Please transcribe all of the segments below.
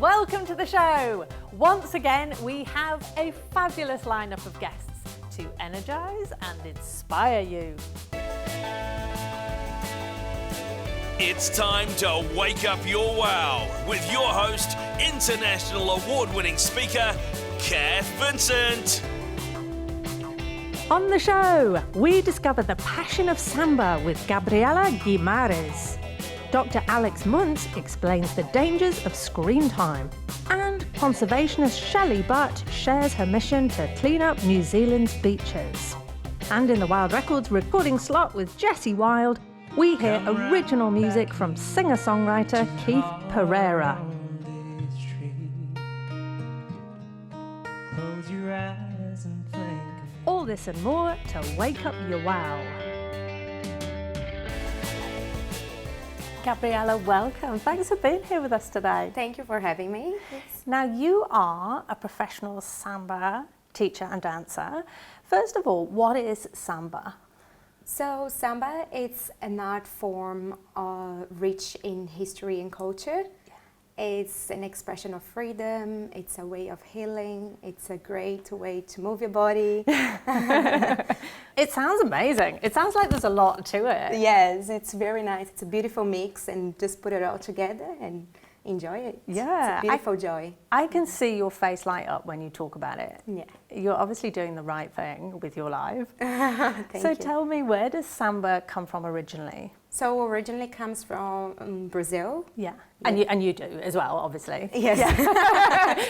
welcome to the show. Once again, we have a fabulous lineup of guests to energize and inspire you. It's time to wake up your wow with your host, international award-winning speaker, Cath Vincent. On the show, we discover the passion of Samba with Gabriela Guimaraes. Dr. Alex Müntz explains the dangers of screen time. And Conservationist Shelley shares her mission to clean up New Zealand's beaches. And in the Wilde Records recording slot with Jessie Wilde, we hear original music from singer-songwriter Keith Pereira. All this and more to wake up your wow. Gabriela, welcome. Thanks for being here with us today. Thank you for having me. Now, you are a professional Samba teacher and dancer. First of all, what is Samba? So Samba is an art form rich in history and culture. It's an expression of freedom, it's a way of healing, it's a great way to move your body. It sounds amazing. It sounds like there's a lot to it. Yes, it's very nice. It's a beautiful mix, and just put it all together and enjoy it. Yeah. It's a beautiful joy. I can see your face light up when you talk about it. Yeah. You're obviously doing the right thing with your life. Thank so you. tell me, where does Samba come from originally? So originally comes from Brazil. Yeah. And you do as well, obviously. Yes. Yeah.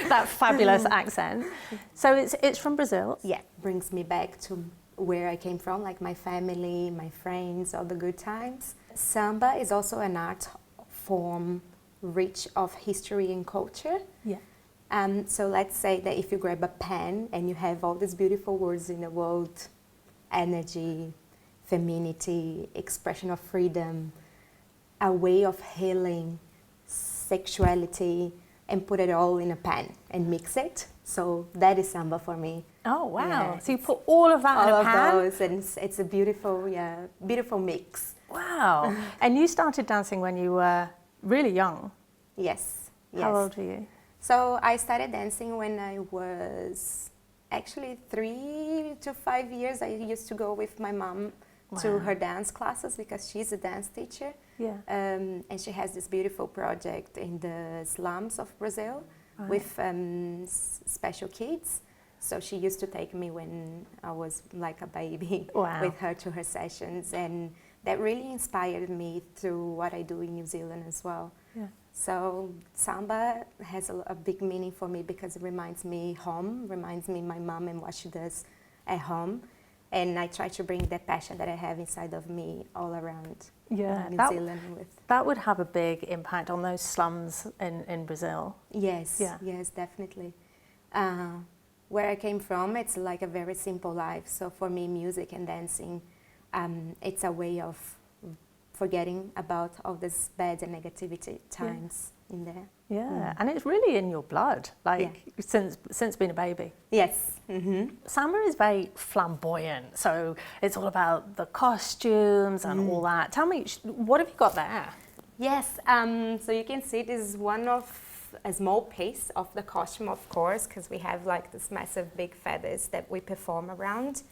That fabulous accent. So it's from Brazil? Yeah, brings me back to where I came from, like my family, my friends, all the good times. Samba is also an art form rich of history and culture. Yeah. So let's say that if you grab a pen and you have all these beautiful words in the world, energy, femininity, expression of freedom, a way of healing, sexuality, and put it all in a pen and mix it. So that is Samba for me. Oh, wow. Yeah, So you put all of that in a pan? All of those, and it's a beautiful mix. Wow. And you started dancing when you were really young? Yes. How old were you? So I started dancing when I was actually 3 to 5 years. I used to go with my mom to her dance classes because she's a dance teacher. Yeah. And she has this beautiful project in the slums of Brazil with special kids. So she used to take me when I was like a baby with her to her sessions, and that really inspired me through what I do in New Zealand as well. Yeah. So Samba has a big meaning for me because it reminds me home, reminds me my mom and what she does at home. And I try to bring that passion that I have inside of me all around New Zealand. That would have a big impact on those slums in Brazil. Yes, yes, definitely. Where I came from, it's like a very simple life. So for me, music and dancing, it's a way of forgetting about all this bad and negativity times in there. Yeah, and it's really in your blood, since being a baby. Yes. Mm-hmm. Samba is very flamboyant, so it's all about the costumes and all that. Tell me, what have you got there? Yes, so you can see this is a small piece of the costume, of course, because we have like this massive big feathers that we perform around.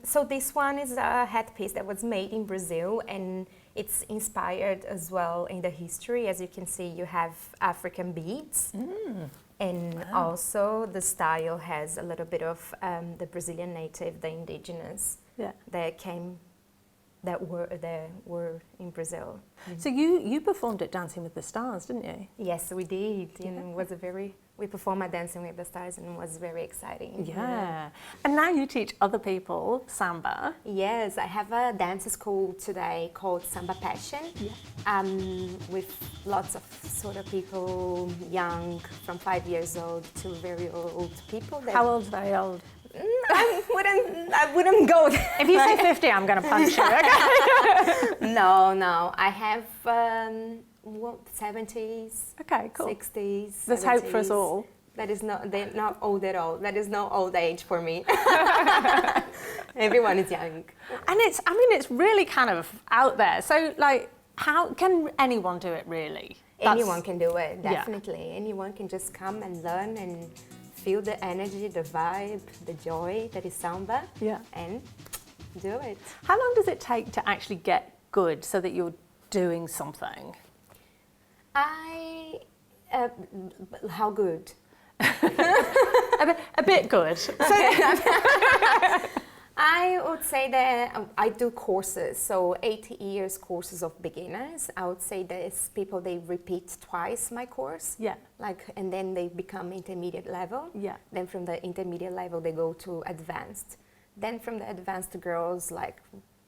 So this one is a headpiece that was made in Brazil, and it's inspired as well in the history. As you can see, you have African beads, and also the style has a little bit of the Brazilian native, the indigenous that were in Brazil. So you performed at Dancing with the Stars, didn't you? Yes, we did. And it was we performed at Dancing with the Stars, and it was very exciting. Yeah. And now you teach other people Samba. Yes, I have a dance school today called Samba Passion, with lots of sort of people, young, from 5 years old to very old people. How old? Very old? I wouldn't go there. If you say 50, I'm going to punch you. Okay? No. I have 70s. Okay, cool. 60s. There's 70s. hope for us all. They're not old at all. That is no old age for me. Everyone is young. And it's really kind of out there. So, like, how can anyone do it, really? Anyone can do it, definitely. Yeah. Anyone can just come and learn and feel the energy, the vibe, the joy that is Samba, and do it. How long does it take to actually get good so that you're doing something? How good? a bit good. I would say that I do courses, so 8 years courses of beginners. I would say there's people, they repeat twice my course. Yeah. And then they become intermediate level. Yeah. Then from the intermediate level, they go to advanced. Then from the advanced girls,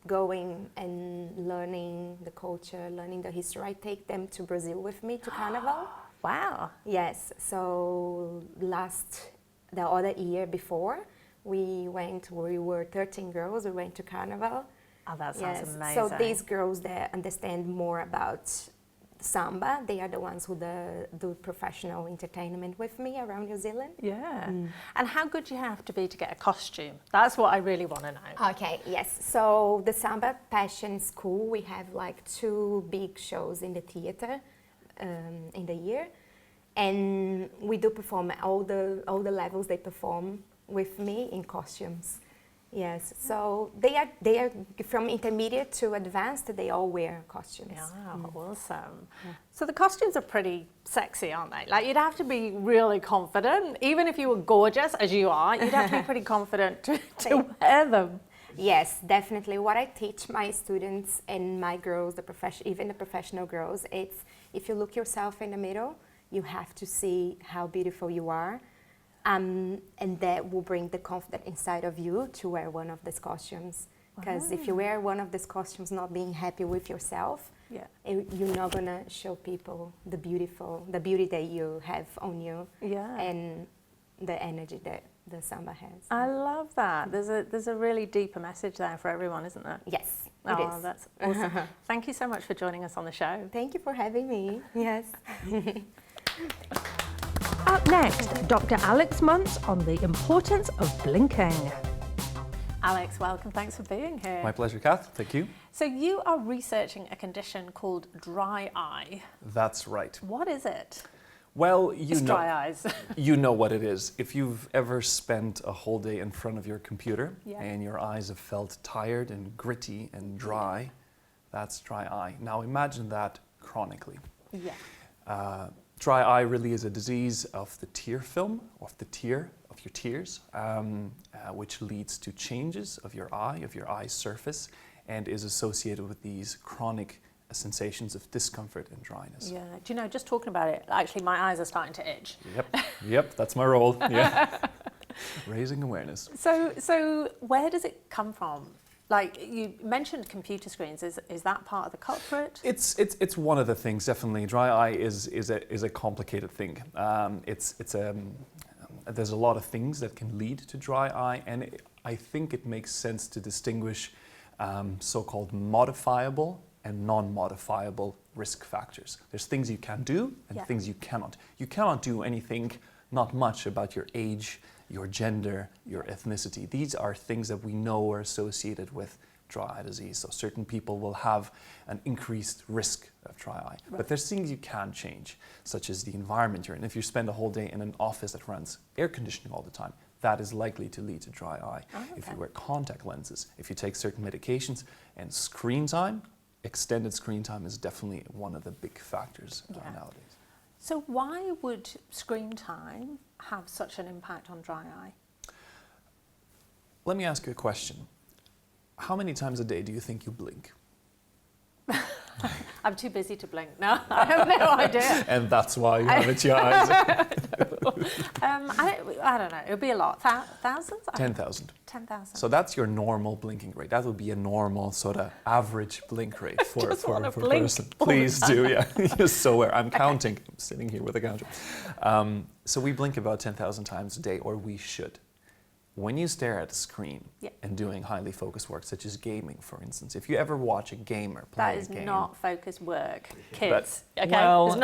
going and learning the culture, learning the history. I take them to Brazil with me to Carnival. Wow. Yes. So the other year before, we were 13 girls, we went to Carnival. Oh, that sounds amazing. So these girls that understand more about Samba, they are the ones who do professional entertainment with me around New Zealand. Yeah. And how good do you have to be to get a costume? That's what I really want to know. Okay, yes. So the Samba Passion School, we have 2 big shows in the theater in the year. And we do perform all the levels they perform with me in costumes. Yes, so they are from intermediate to advanced, they all wear costumes. Yeah, awesome. Yeah. So the costumes are pretty sexy, aren't they? You'd have to be really confident, even if you were gorgeous as you are, you'd have to be pretty confident to wear them. Yes, definitely. What I teach my students and my girls, even the professional girls, it's if you look yourself in the mirror, you have to see how beautiful you are. And that will bring the confidence inside of you to wear one of these costumes. Because if you wear one of these costumes not being happy with yourself, you're not going to show people the beauty that you have on you and the energy that the Samba has. I love that. There's a really deeper message there for everyone, isn't there? Yes, it is. That's awesome. Thank you so much for joining us on the show. Thank you for having me. Yes. Up next, Dr. Alex Müntz on the importance of blinking. Alex, welcome. Thanks for being here. My pleasure, Cath. Thank you. So you are researching a condition called dry eye. That's right. What is it? Well, it's dry eyes. You know what it is. If you've ever spent a whole day in front of your computer and your eyes have felt tired and gritty and dry, that's dry eye. Now imagine that chronically. Yeah. Dry eye really is a disease of the tear film, of your tears, which leads to changes of your eye surface, and is associated with these chronic sensations of discomfort and dryness. Yeah. Do you know, just talking about it, actually my eyes are starting to itch. Yep, that's my role. Yeah. Raising awareness. So where does it come from? You mentioned computer screens. Is that part of the culprit? It's one of the things, definitely. Dry eye is a complicated thing. There's a lot of things that can lead to dry eye, and I think it makes sense to distinguish so-called modifiable and non-modifiable risk factors. There's things you can do and things you cannot. You cannot do anything, not much, about your age, your gender, your ethnicity. These are things that we know are associated with dry eye disease. So certain people will have an increased risk of dry eye. Right. But there's things you can change, such as the environment you're in. If you spend a whole day in an office that runs air conditioning all the time, that is likely to lead to dry eye. Oh, okay. If you wear contact lenses, if you take certain medications, and screen time, extended screen time is definitely one of the big factors nowadays. So why would screen time have such an impact on dry eye? Let me ask you a question. How many times a day do you think you blink? I'm too busy to blink. No, I have no idea. And that's why you have itchy eyes. I don't know. It would be a lot. Thousands? 10,000. 10,000. So that's your normal blinking rate. That would be a normal sort of average blink rate for a person. Please do, yeah. You're so aware. I'm counting. I'm sitting here with a counter. So we blink about 10,000 times a day, or we should. When you stare at a screen and doing highly focused work, such as gaming, for instance, if you ever watch a gamer play a game... That is not focused work, kids. Okay? Well,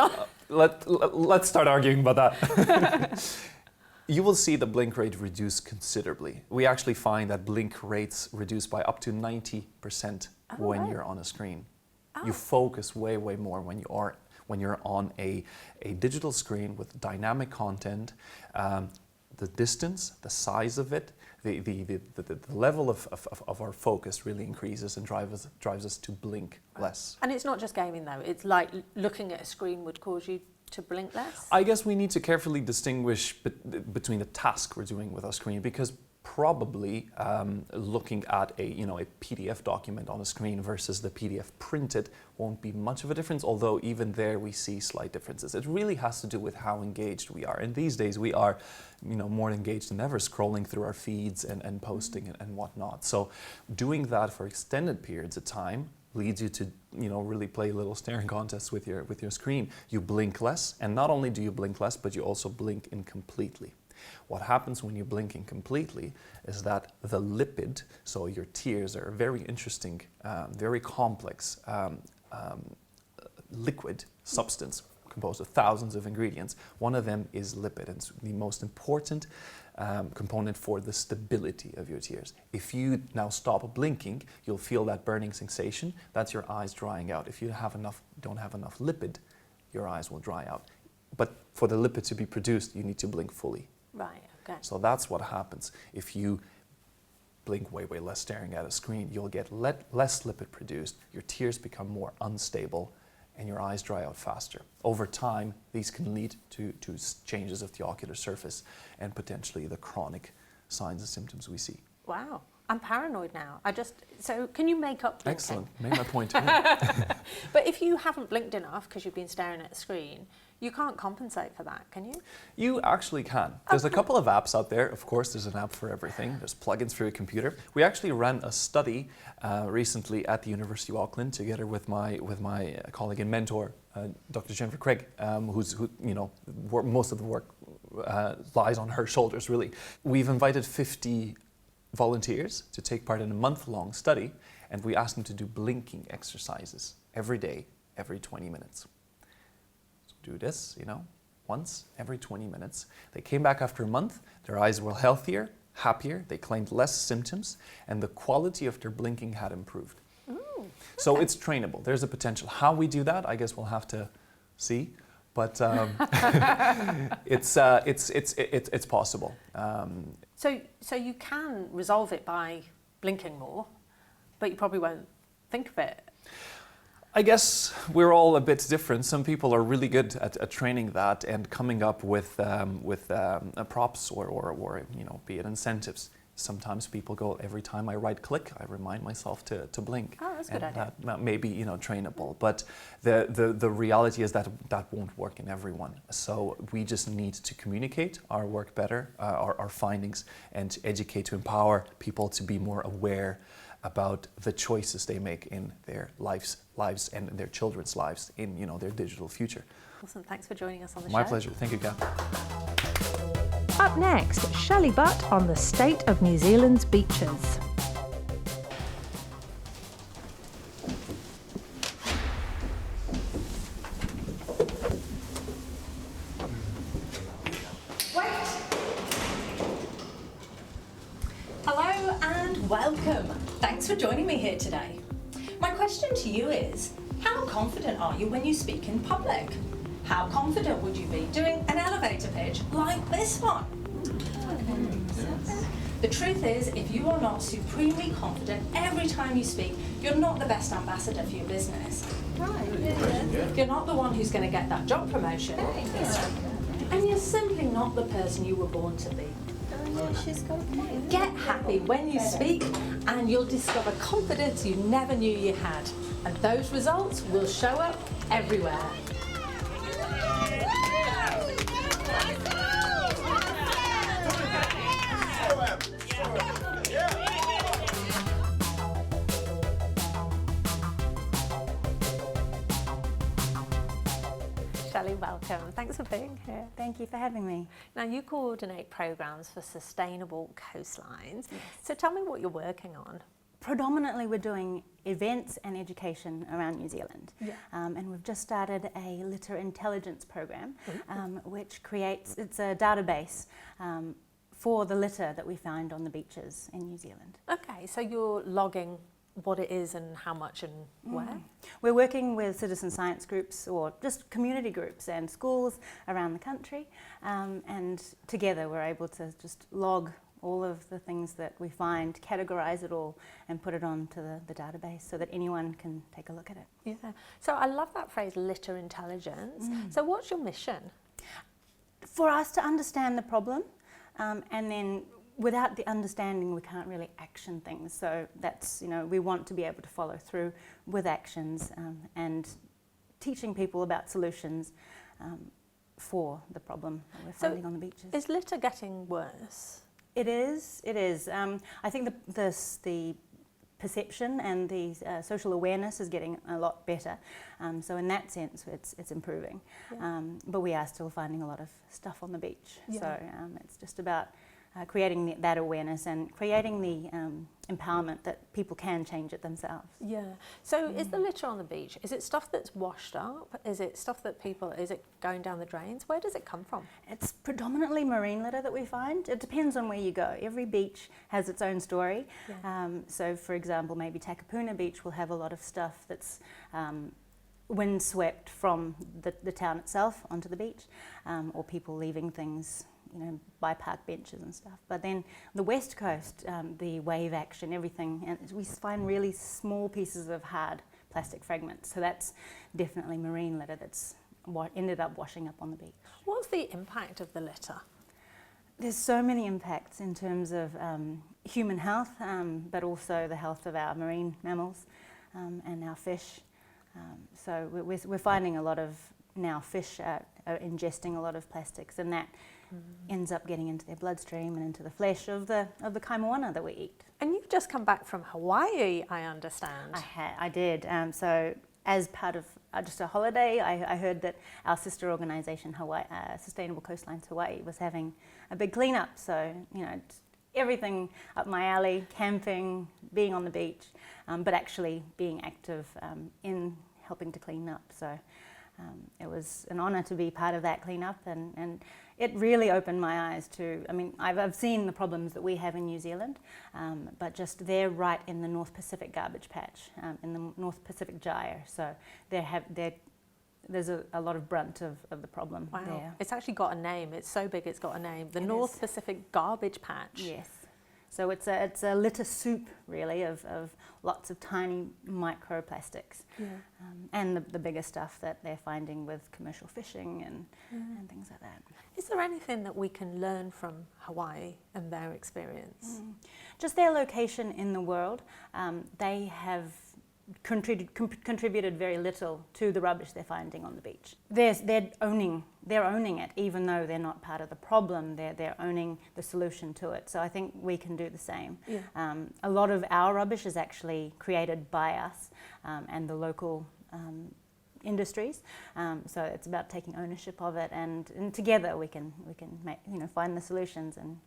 let's start arguing about that. You will see the blink rate reduce considerably. We actually find that blink rates reduce by up to 90% when you're on a screen. You focus way more when when you're on a digital screen with dynamic content, the distance, the size of it, the level of our focus really increases and drives us to blink less. And it's not just gaming though, it's like looking at a screen would cause you to blink less? I guess we need to carefully distinguish between the task we're doing with our screen, because probably looking at a PDF document on a screen versus the PDF printed won't be much of a difference, although even there we see slight differences. It really has to do with how engaged we are. And these days we are more engaged than ever, scrolling through our feeds and posting and whatnot. So doing that for extended periods of time leads you to really play little staring contests with your screen. You blink less, and not only do you blink less, but you also blink incompletely. What happens when you blink incompletely is that the lipid, so your tears, are a very interesting, very complex liquid substance composed of thousands of ingredients. One of them is lipid, and it's the most important component for the stability of your tears. If you now stop blinking, you'll feel that burning sensation. That's your eyes drying out. If you don't have enough lipid, your eyes will dry out. But for the lipid to be produced, you need to blink fully. Right, okay. So that's what happens. If you blink way less staring at a screen, you'll get less lipid produced, your tears become more unstable, and your eyes dry out faster. Over time, these can lead to changes of the ocular surface and potentially the chronic signs and symptoms we see. Wow, I'm paranoid now. So can you make up blinking? Excellent, made my point. But if you haven't blinked enough because you've been staring at a screen, you can't compensate for that, can you? You actually can. There's a couple of apps out there. Of course, there's an app for everything. There's plugins for your computer. We actually ran a study recently at the University of Auckland together with my colleague and mentor, Dr. Jennifer Craig, most of the work lies on her shoulders, really. We've invited 50 volunteers to take part in a month-long study, and we asked them to do blinking exercises every day, every 20 minutes. Do this, once every 20 minutes. They came back after a month, their eyes were healthier, happier, they claimed less symptoms, and the quality of their blinking had improved. Ooh, okay. So it's trainable. There's a potential. How we do that, I guess we'll have to see, but it's possible. So you can resolve it by blinking more, but you probably won't think of it. I guess we're all a bit different. Some people are really good at training that and coming up with props or be it incentives. Sometimes people go, every time I right click, I remind myself to blink. Oh, that's a good idea. That may be trainable, but the reality is that won't work in everyone. So we just need to communicate our work better, our findings, and educate to empower people to be more aware about the choices they make in their lives and their children's lives in their digital future. Awesome, thanks for joining us on the show. My pleasure, thank you, Gav. Up next, Shelley Butt on the state of New Zealand's beaches. Hello and welcome. Thanks for joining me here today. My question to you is, how confident are you when you speak in public? How confident would you be doing an elevator pitch like this one? The truth is, if you are not supremely confident every time you speak, you're not the best ambassador for your business. Right. You're not the one who's going to get that job promotion. And you're simply not the person you were born to be. Get happy when you speak and you'll discover confidence you never knew you had. And those results will show up everywhere. Shelley, welcome. Thanks for being here. Thank you for having me. Now, you coordinate programs for sustainable coastlines. Yes. So tell me what you're working on. Predominantly we're doing events and education around New Zealand. Yeah. And we've just started a litter intelligence program, which it's a database for the litter that we find on the beaches in New Zealand. Okay, so you're logging what it is and how much and where? We're working with citizen science groups or just community groups and schools around the country, and together we're able to just log all of the things that we find, categorise it all and put it onto the database so that anyone can take a look at it. Yeah. So I love that phrase, litter intelligence. So what's your mission? For us to understand the problem, and then without the understanding we can't really action things. So that's, we want to be able to follow through with actions and teaching people about solutions for the problem that we're finding on the beaches. Is litter getting worse? It is. I think the perception and the social awareness is getting a lot better. So in that sense, it's improving. Yeah. But we are still finding a lot of stuff on the beach. Yeah. So it's just about creating that awareness and creating the empowerment that people can change it themselves. Yeah. So is the litter on the beach, is it stuff that's washed up? Is it stuff that is it going down the drains? Where does it come from? It's predominantly marine litter that we find. It depends on where you go. Every beach has its own story. Yeah. So for example, maybe Takapuna Beach will have a lot of stuff that's windswept from the town itself onto the beach, or people leaving things by park benches and stuff. But then the West Coast, the wave action, everything, and we find really small pieces of hard plastic fragments. So that's definitely marine litter that's what ended up washing up on the beach. What's the impact of the litter? There's so many impacts in terms of human health, but also the health of our marine mammals and our fish. So we're finding a lot of now fish are ingesting a lot of plastics, and that ends up getting into their bloodstream and into the flesh of the kaimoana that we eat. And you've just come back from Hawaii, I understand. I did. So as part of just a holiday, I heard that our sister organisation, Sustainable Coastlines Hawaii, was having a big cleanup. So it's everything up my alley: camping, being on the beach, but actually being active in helping to clean up. So it was an honour to be part of that cleanup, and it really opened my eyes to, I've seen the problems that we have in New Zealand, but just they're right in the North Pacific garbage patch, in the North Pacific Gyre, so there's a lot of brunt of the problem there. It's actually got a name, it's so big it's got a name, the It North is. Pacific Garbage Patch. Yes. So it's a litter soup, really, of lots of tiny microplastics, and the bigger stuff that they're finding with commercial fishing and things like that. Is there anything that we can learn from Hawaii and their experience? Just their location in the world. They have contributed very little to the rubbish they're finding on the beach. They're owning it, even though they're not part of the problem. They're owning the solution to it. So I think we can do the same. Yeah. A lot of our rubbish is actually created by us and the local industries. So it's about taking ownership of it, and together we can make, find the solutions and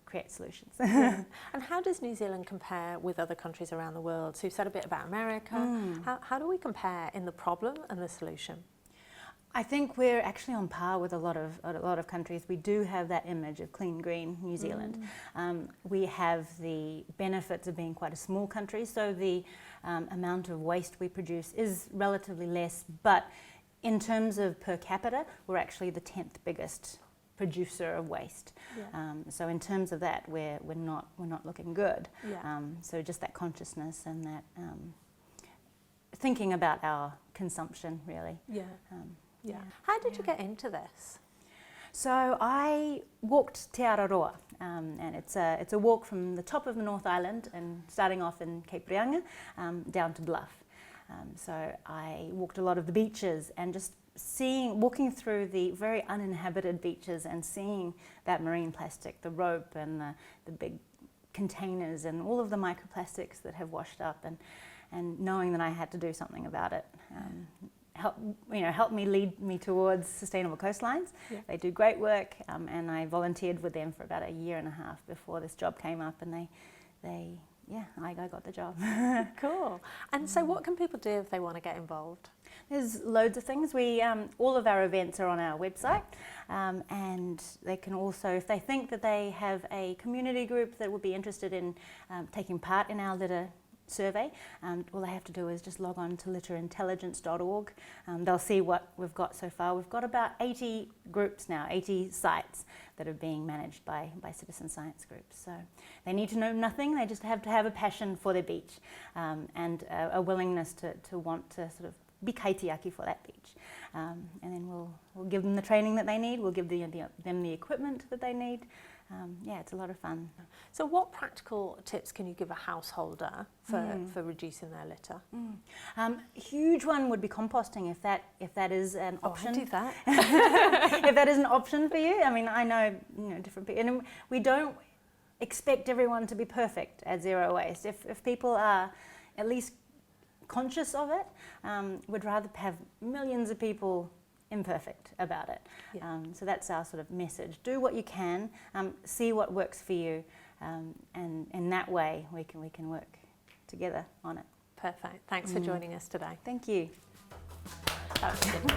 create solutions. And how does New Zealand compare with other countries around the world? So you've said a bit about America. How do we compare in the problem and the solution? I think we're actually on par with a lot of countries. We do have that image of clean, green New Zealand. We have the benefits of being quite a small country, so the amount of waste we produce is relatively less, but in terms of per capita, we're actually the 10th biggest producer of waste. Yeah. So in terms of that, we're not looking good. Yeah. So just that consciousness and that thinking about our consumption, really. Yeah. How did you get into this? So I walked Te Araroa, and it's a walk from the top of the North Island and starting off in Cape Reinga down to Bluff. So I walked a lot of the beaches and just walking through the very uninhabited beaches and seeing that marine plastic, the rope and the big containers and all of the microplastics that have washed up, and knowing that I had to do something about it. Helped me lead me towards Sustainable Coastlines. Yeah. They do great work, and I volunteered with them for about a year and a half before this job came up, and they yeah, I got the job. Cool. And so what can people do if they want to get involved? There's loads of things. We all of our events are on our website, and they can also, if they think that they have a community group that would be interested in taking part in our litter survey, all they have to do is just log on to litterintelligence.org. They'll see what we've got so far. We've got about 80 groups now, 80 sites that are being managed by citizen science groups. So they need to know nothing, they just have to have a passion for their beach, and a willingness to want to sort of be kaitiaki for that beach. And then we'll give them the training that they need, we'll give them the equipment that they need. Yeah, it's a lot of fun. So what practical tips can you give a householder for reducing their litter? A huge one would be composting, if that is an option. I do that. If that is an option for you. I mean, I know, different people, and we don't expect everyone to be perfect at zero waste. If people are at least conscious of it, we'd rather have millions of people imperfect about it. Yeah. So that's our sort of message. Do what you can, see what works for you, and in that way we can work together on it. Perfect. Thanks for joining us today. Thank you. That was good.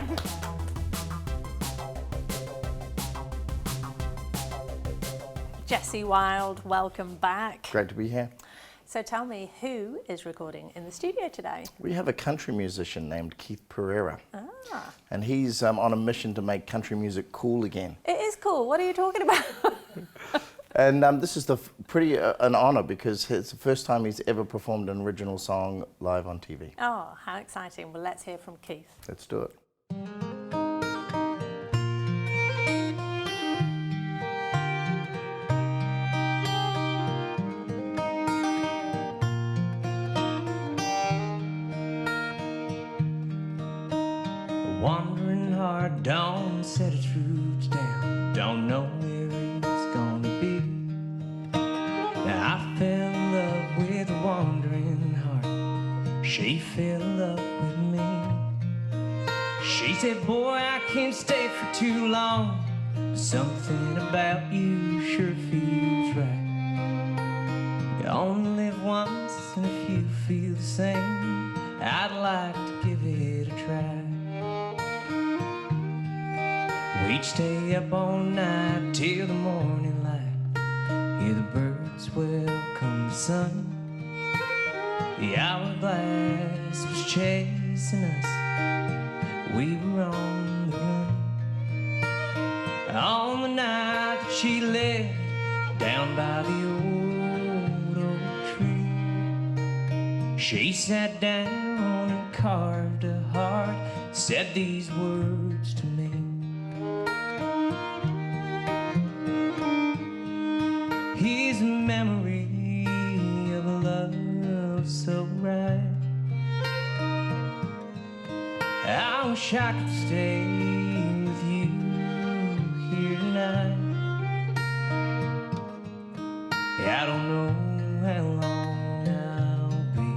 Jessie Wilde, welcome back. Great to be here. So tell me, who is recording in the studio today? We have a country musician named Keith Pereira. Ah. And he's on a mission to make country music cool again. It is cool. What are you talking about? And this is an honor, because it's the first time he's ever performed an original song live on TV. Oh, how exciting. Well, let's hear from Keith. Let's do it. Wandering heart, don't set its roots down, don't know where it's gonna be. Now I fell in love with a wandering heart, she fell in love with me. She said, boy, I can't stay for too long, something about you sure feels right. You only live once, and if you feel the same, I'd like to give it a try. We'd stay up all night till the morning light, hear the birds welcome the sun. The hourglass was chasing us, we were on the run. On the night that she left down by the old oak tree, she sat down and carved a heart, said these words to me. Here's a memory of a love so right. I wish I could stay with you here tonight. Yeah, I don't know how long I'll be,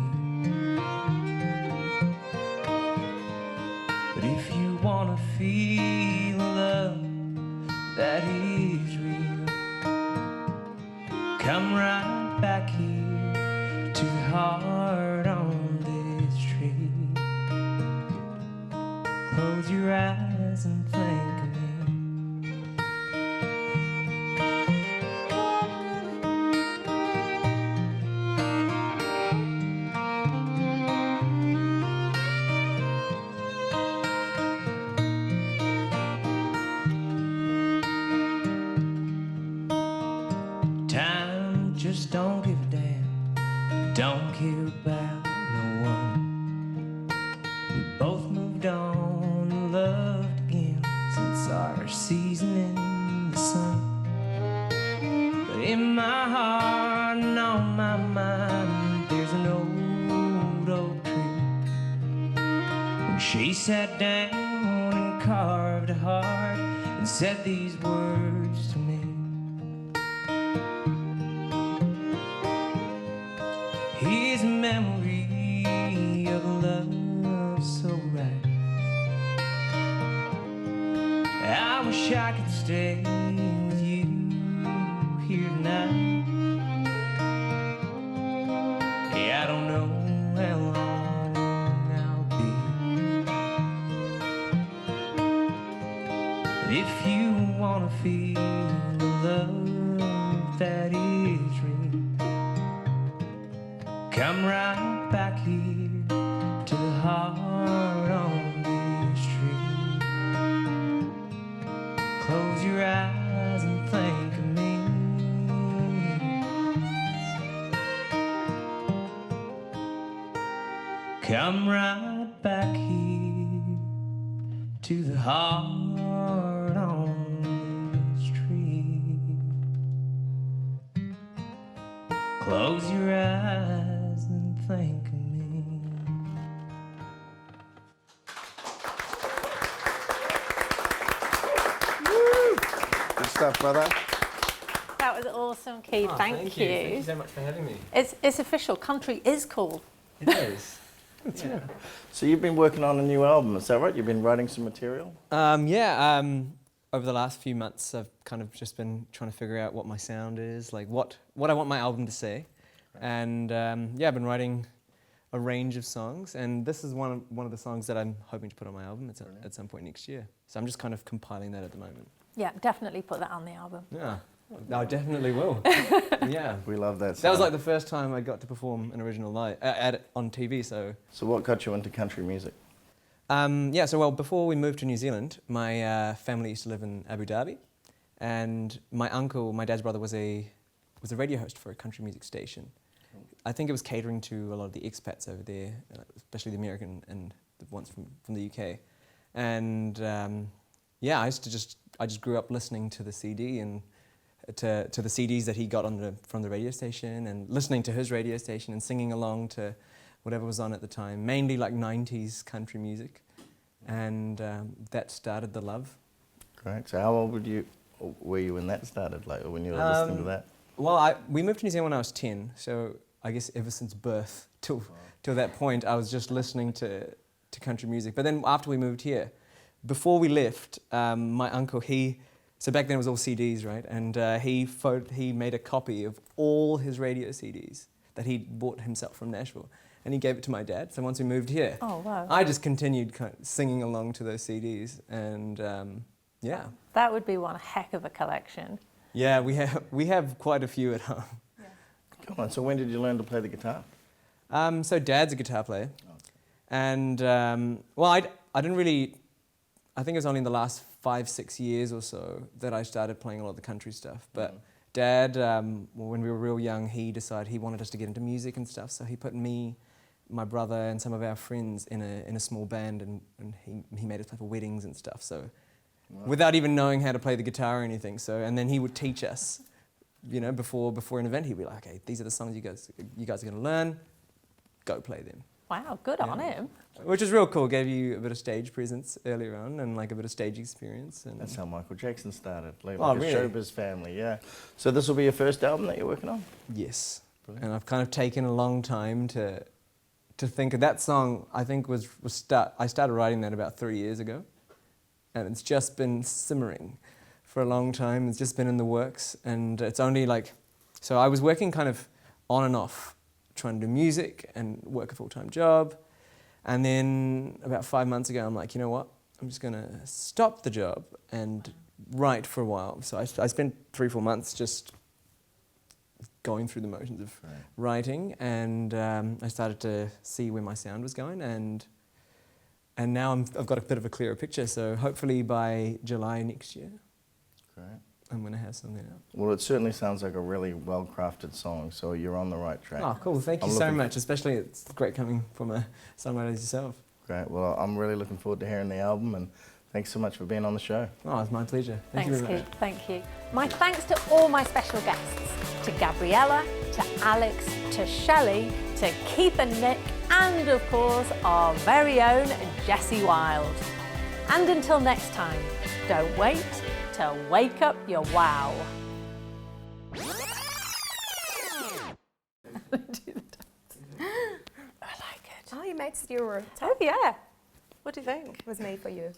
but if you wanna feel love that is real, come right back here to the heart on this tree. Close your eyes and think of me. Time just don't give a damn, don't care about no one. We both moved on and loved again since our season in the sun. But in my heart and on my mind, there's an old oak tree. When she sat down and carved a heart and said these words to me. Here's a memory of a love so right. I wish I could stay with you here tonight. If you wanna feel the love that is real, come right back here to the heart on this tree. Close your eyes and think of me. Come right back here to the heart on this tree. Close your eyes and think of me. Good stuff, brother. That was awesome, Keith. Thank you. Thank you so much for having me. It's official. Country is cool. It is. Yeah. So you've been working on a new album, is that right? You've been writing some material? Over the last few months, I've kind of just been trying to figure out what my sound is, like what I want my album to say. And I've been writing a range of songs, and this is one of the songs that I'm hoping to put on my album at some point next year. So I'm just kind of compiling that at the moment. Yeah, definitely put that on the album. Yeah, I definitely will. Yeah. We love that. That was like the first time I got to perform an original live on TV. So what got you into country music? Before we moved to New Zealand, my family used to live in Abu Dhabi, and my uncle, my dad's brother, was a radio host for a country music station. I think it was catering to a lot of the expats over there, especially the American and the ones from the UK. And I just grew up listening to the CD and to the CDs that he got from the radio station, and listening to his radio station and singing along to whatever was on at the time, mainly like 90s country music. And that started the love. Great. So how old were you when that started, like when you were listening to that? Well, we moved to New Zealand when I was 10, so I guess ever since birth till that point, I was just listening to country music. But then after we moved here, before we left, my uncle, so back then it was all CDs, right? And he made a copy of all his radio CDs that he bought himself from Nashville, and he gave it to my dad. So once we moved here, I just continued singing along to those CDs, and That would be one heck of a collection. Yeah, we have quite a few at home. Yeah. Come on. So when did you learn to play the guitar? So Dad's a guitar player, and I didn't really. I think it was only in the last 5-6 years or so that I started playing a lot of the country stuff. But Dad, when we were real young, he decided he wanted us to get into music and stuff. So he put me, my brother, and some of our friends in a small band, and he made us play for weddings and stuff. So without even knowing how to play the guitar or anything. So and then he would teach us, before an event, he'd be like, "Okay, these are the songs you guys are going to learn. Go play them." Wow, good on him. Which is real cool. Gave you a bit of stage presence earlier on, and like a bit of stage experience. And that's how Michael Jackson started. Like really? A showbiz family, yeah. So this will be your first album that you're working on? Yes. Brilliant. And I've kind of taken a long time to think of that song. I think I started writing that about 3 years ago, and it's just been simmering for a long time. It's just been in the works, and it's only so I was working kind of on and off, trying to do music and work a full-time job. And then about 5 months ago, I'm like, you know what? I'm just going to stop the job and write for a while. So I spent 3-4 months just going through the motions of writing, and I started to see where my sound was going, and now I've got a bit of a clearer picture. So hopefully by July next year, I'm going to have something out. Well, it certainly sounds like a really well-crafted song, so you're on the right track. Oh, cool. Thank you so much. Especially, it's great coming from a songwriter as yourself. Great. Well, I'm really looking forward to hearing the album, and thanks so much for being on the show. Oh, it's my pleasure. Thank you very much. Keith. Thank you. My thanks to all my special guests, to Gabriela, to Alex, to Shelley, to Keith and Nick, and of course, our very own Jessie Wilde. And until next time, don't wait to wake up your wow. I like it. Oh, you made your... Oh, yeah. What do you think? It was made for you.